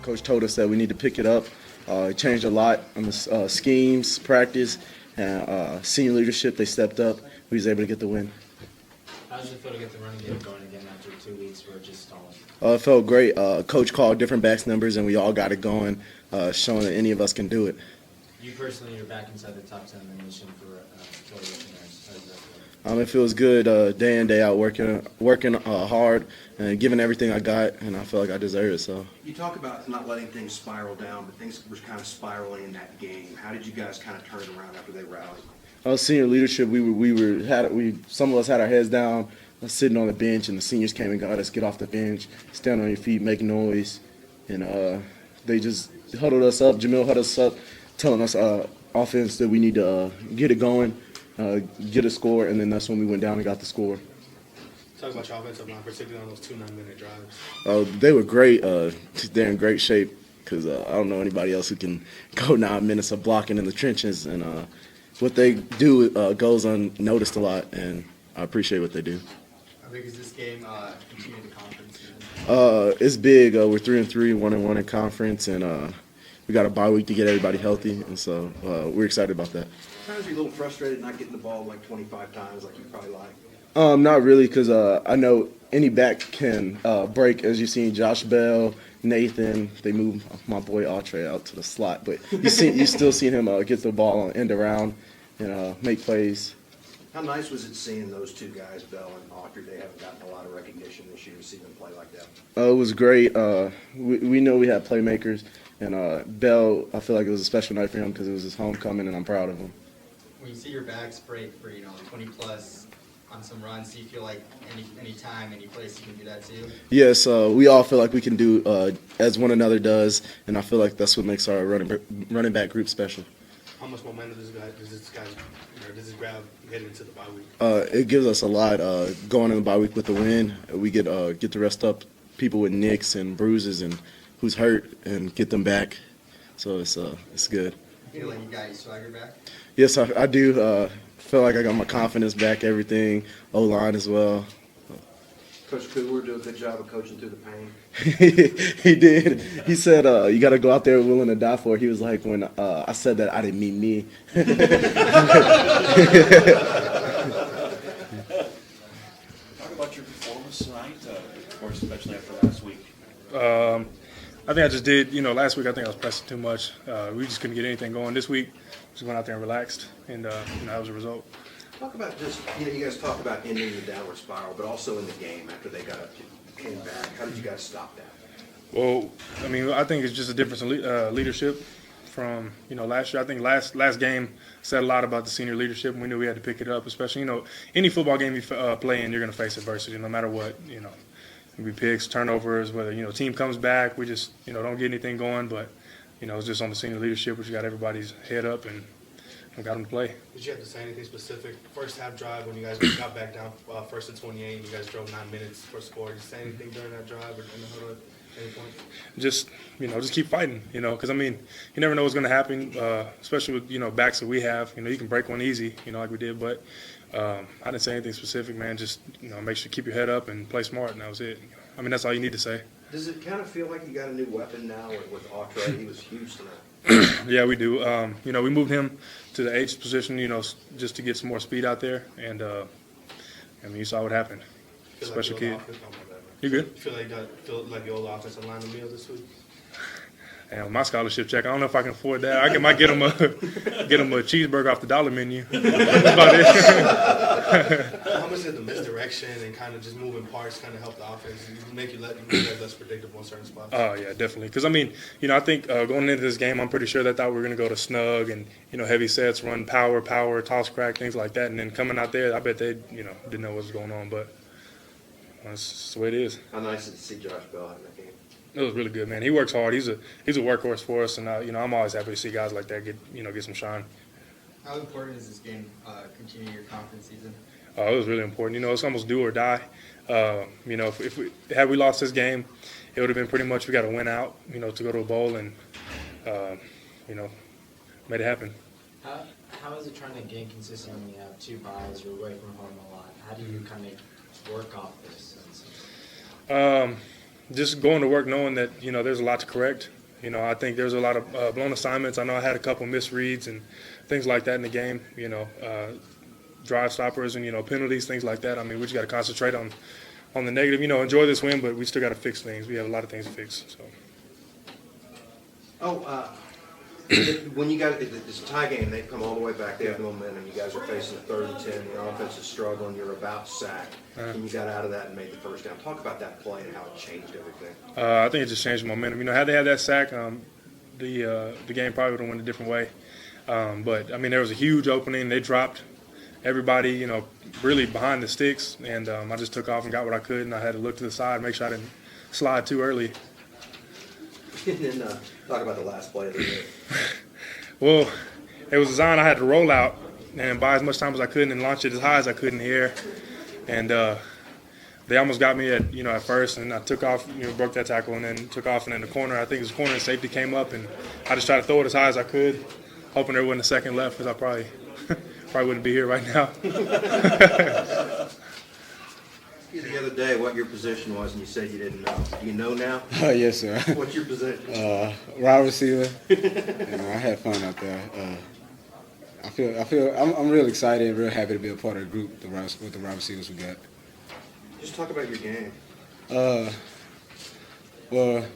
Coach told us that we need to pick it up. He changed a lot on the schemes, practice, and senior leadership. They stepped up. We was able to get the win. How does it feel to get the running game going again after 2 weeks where it just stalled? It felt great. Coach called different backs numbers, and we all got it going, showing that any of us can do it. You personally, you're back inside the top 10 in the nation for total listeners. How does that feel? It feels good day in, day out, working hard and giving everything I got, and I feel like I deserve it. So You talk about not letting things spiral down, but things were kind of spiraling in that game. How did you guys kind of turn it around after they rallied? Senior leadership, some of us had our heads down, sitting on the bench, and the seniors came and got us. Get off the bench, stand on your feet, make noise, and they just huddled us up. Jameill huddled us up, telling us offense that we need to get it going, get a score, and then that's when we went down and got the score. Talk about your offensive line, particularly on those 2 9-minute drives. They were great. They're in great shape because I don't know anybody else who can go 9 minutes of blocking in the trenches, and what they do goes unnoticed a lot, and I appreciate what they do. How big is this game continue the conference? It's big. We're 3-3, 1-1 in conference, and we got a bye week to get everybody healthy, and so we're excited about that. Sometimes you're a little frustrated not getting the ball like 25 times like you probably like. Not really, because I know any back can break. As you've seen, Josh Bell, Nathan, they moved my boy Autrey out to the slot, but you still seen him get the ball on end around and make plays. How nice was it seeing those two guys, Bell and Autrey? They haven't gotten a lot of recognition this year to see them play like that. It was great. We know we had playmakers, and Bell, I feel like it was a special night for him because it was his homecoming, and I'm proud of him. When you see your backs break for 20+ on some runs, do you feel like any time, any place you can do that too? Yes, we all feel like we can do as one another does, and I feel like that's what makes our running back group special. How much momentum does this grab heading into the bye week? It gives us a lot. Going in the bye week with the win, we get to rest up people with nicks and bruises and who's hurt and get them back. So it's good. You feel like you got your swagger back? Yes, I do. Feel like I got my confidence back, everything, O-line as well. Coach Cooler do a good job of coaching through the pain. He did. He said, you got to go out there willing to die for it. He was like, when I said that, I didn't mean me. Talk about your performance tonight, of course, especially after last week. I think I just did, last week I think I was pressing too much. We just couldn't get anything going. This week, just went out there and relaxed, and that was the result. Talk about just, you guys talk about ending the downward spiral, but also in the game after they came back. How did you guys stop that? Well, I think it's just a difference in leadership from, last year. I think last game said a lot about the senior leadership, and we knew we had to pick it up, especially, any football game you play in, you're going to face adversity no matter what, Maybe picks, turnovers, whether, team comes back, we just, don't get anything going. But, it's just on the senior leadership, which got everybody's head up and got them to play. Did you have to say anything specific? First half drive when you guys got back down first and 28, you guys drove 9 minutes for a score. Did you say anything during that drive or in the huddle at any point? Just, just keep fighting, because, you never know what's going to happen, especially with, backs that we have. You can break one easy, like we did. But I didn't say anything specific, man. Just, make sure keep your head up and play smart, and that was it. That's all you need to say. Does it kind of feel like you got a new weapon now with Autrey? He was huge tonight. Yeah, we do. We moved him to the H position, just to get some more speed out there. And, you saw what happened. Special kid. You good? You feel like the old offensive line meal this week? And my scholarship check, I don't know if I can afford that. I might get him a cheeseburger off the dollar menu. That's about it. How much did the misdirection and kind of just moving parts kind of help the offense? Make you guys less predictable in certain spots? Oh, yeah, definitely. Because, I think going into this game, I'm pretty sure they thought we were going to go to snug and, heavy sets, run power, toss, crack, things like that. And then coming out there, I bet they, didn't know what was going on. But that's the way it is. How nice is it to see Josh Bell having that game? It was really good, man. He works hard. He's a workhorse for us, and I'm always happy to see guys like that get some shine. How important is this game continue your conference season? It was really important. It's almost do or die. If we lost this game, it would have been pretty much we got to win out, to go to a bowl and, made it happen. How is it trying to gain consistency when you have 2 byes, you're away from home a lot? How do you kind of work off this? Just going to work knowing that, there's a lot to correct. You know, I think there's a lot of blown assignments. I know I had a couple misreads and things like that in the game. You know, drive stoppers and, you know, penalties, things like that. I mean, we just got to concentrate on the negative. You know, enjoy this win, but we still got to fix things. We have a lot of things to fix. So. When you guys, it's a tie game, they come all the way back, they have momentum, you guys are facing a 3rd and 10, your offense is struggling, you're about sacked, and you got out of that and made the first down. Talk about that play and how it changed everything. I think it just changed momentum. You know, had they had that sack, the game probably would have went a different way. But, I mean, there was a huge opening. They dropped everybody, you know, really behind the sticks, and I just took off and got what I could, and I had to look to the side, make sure I didn't slide too early. And then talk about the last play of the game. Well, it was designed, I had to roll out and buy as much time as I could and launch it as high as I could in the air. And they almost got me at first, and I took off, you know, broke that tackle and then took off, and in the corner, I think it was corner and safety came up, and I just tried to throw it as high as I could, hoping there wasn't a second left because I probably wouldn't be here right now. The other day, what your position was, and you said you didn't know. Do you know now? Yes, sir. What's your position? Wide receiver. You know, I had fun out there. I'm real excited and real happy to be a part of the group with the wide receivers we got. Just talk about your game. Well,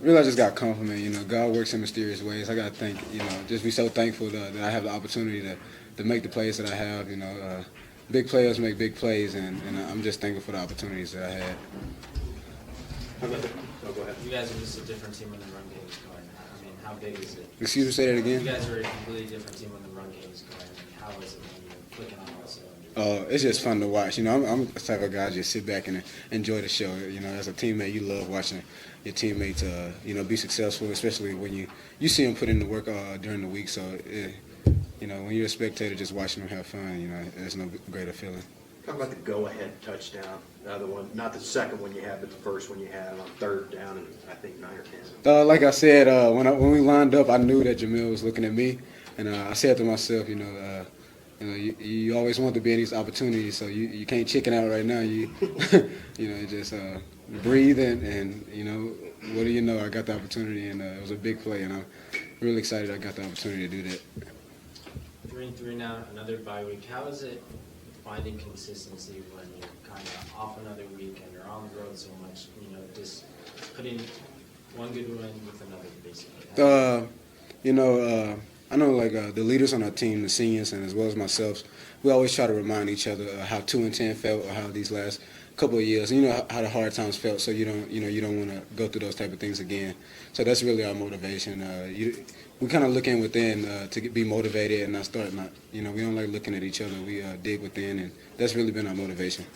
really, I just got compliment. You know, God works in mysterious ways. I got to thank, you know, just be so thankful that I have the opportunity to make the plays that I have. You know, big players make big plays, and I'm just thankful for the opportunities that I had. Go ahead. You guys are just a different team when the run game is going. I mean, how big is it? Excuse me, say that again? You guys are a completely different team when the run game is going. I mean, how is it when you're clicking on all cylinders? It's just fun to watch. You know, I'm the type of guy just sit back and enjoy the show. You know, as a teammate, you love watching your teammates, you know, be successful, especially when you see them put in the work during the week. So, you know, when you're a spectator, just watching them have fun, you know, there's no greater feeling. Talk about the go-ahead touchdown. The other one, not the second one you had, but the first one you had on 3rd down and I think 9 or 10. Like I said, when we lined up, I knew that Jameill was looking at me, and I said to myself, you know, you always want to be in these opportunities, so you can't chicken out right now. You you know, just breathe and you know, what do you know? I got the opportunity, and it was a big play, and I'm really excited I got the opportunity to do that. 3-3 now, another bye week. How is it finding consistency when you're kind of off another week and you're on the road so much? You know, just putting one good win with another, basically. You know, I know like the leaders on our team, the seniors, and as well as myself, we always try to remind each other how 2-10 felt, or how these last couple of years, you know, how the hard times felt. So you don't want to go through those type of things again. So that's really our motivation. We kind of look in within to be motivated and not start. You know, we don't like looking at each other. We dig within, and that's really been our motivation.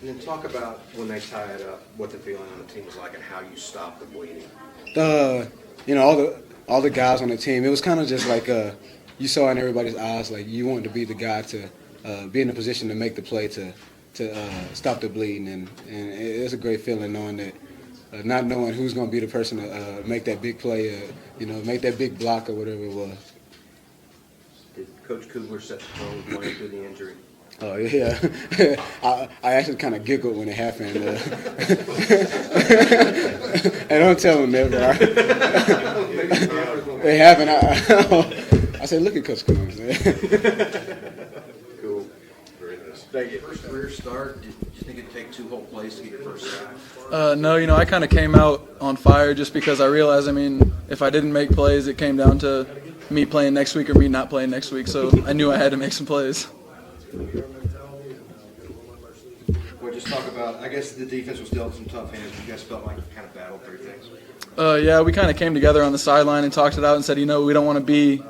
And then talk about when they tie it up, what the feeling on the team was like, and how you stop the bleeding. You know, all the guys on the team, it was kind of just like you saw in everybody's eyes, like you wanted to be the guy to be in a position to make the play to stop the bleeding, and it's a great feeling knowing that, not knowing who's going to be the person to make that big play, you know, make that big block or whatever it was. Did Coach Kugler set the tone playing through the injury? Oh, yeah. I actually kind of giggled when it happened. And don't tell him never. It happened. I said, look at Coach Coons. Cool. Very nice. Thank you. First career start, did you think it'd take 2 whole plays to get your first sack? No, you know, I kind of came out on fire just because I realized, I mean, if I didn't make plays, it came down to me playing next week or me not playing next week. So I knew I had to make some plays. Well, just talk about, I guess the defense was dealt some tough hands. You guys felt like you kind of battled through things. Yeah, we kind of came together on the sideline and talked it out and said, you know, we don't want to be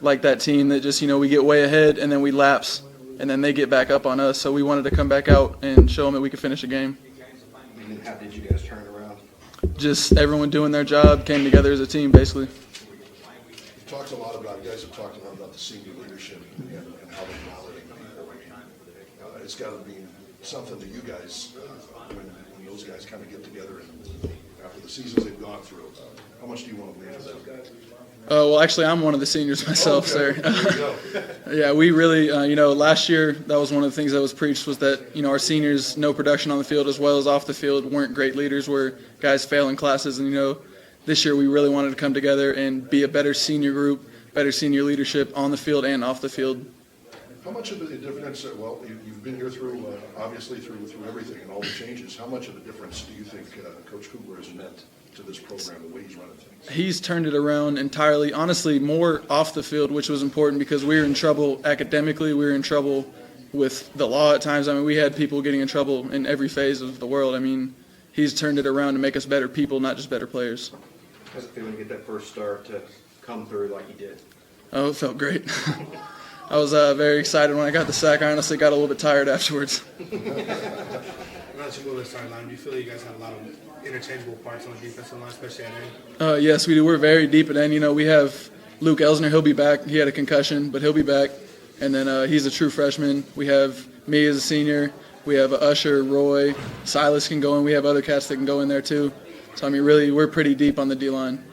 like that team that just, you know, we get way ahead and then we lapse and then they get back up on us. So we wanted to come back out and show them that we could finish a game. And then how did you guys turn it around? Just everyone doing their job, came together as a team, basically. You've talked a lot about, you guys have talked a lot about the senior leadership and how they validate people. It's got to be something to you guys when those guys kind of get together and after the seasons they've gone through. How much do you want to leave to them? Well, actually, I'm one of the seniors myself, sir. Yeah, we really, you know, last year that was one of the things that was preached was that, you know, our seniors, no production on the field as well as off the field, weren't great leaders, were guys failing classes, and, you know, this year we really wanted to come together and be a better senior group, better senior leadership on the field and off the field. How much of the difference, well, you've been here through, obviously through everything and all the changes. How much of a difference do you think Coach Kugler has meant to this program, the way he's running things? He's turned it around entirely, honestly, more off the field, which was important because we were in trouble academically. We were in trouble with the law at times. I mean, we had people getting in trouble in every phase of the world. I mean, he's turned it around to make us better people, not just better players. How's it feeling to get that first start to come through like you did? Oh, it felt great. I was very excited when I got the sack. I honestly got a little bit tired afterwards. Now that you move to the sideline, do you feel like you guys have a lot of interchangeable parts on the defensive line, especially at end? Yes, we do. We're very deep at end. You know, we have Luke Elsner. He'll be back. He had a concussion, but he'll be back. And then he's a true freshman. We have me as a senior. We have Usher, Roy, Silas can go in. We have other cats that can go in there too. So, I mean, really, we're pretty deep on the D-line.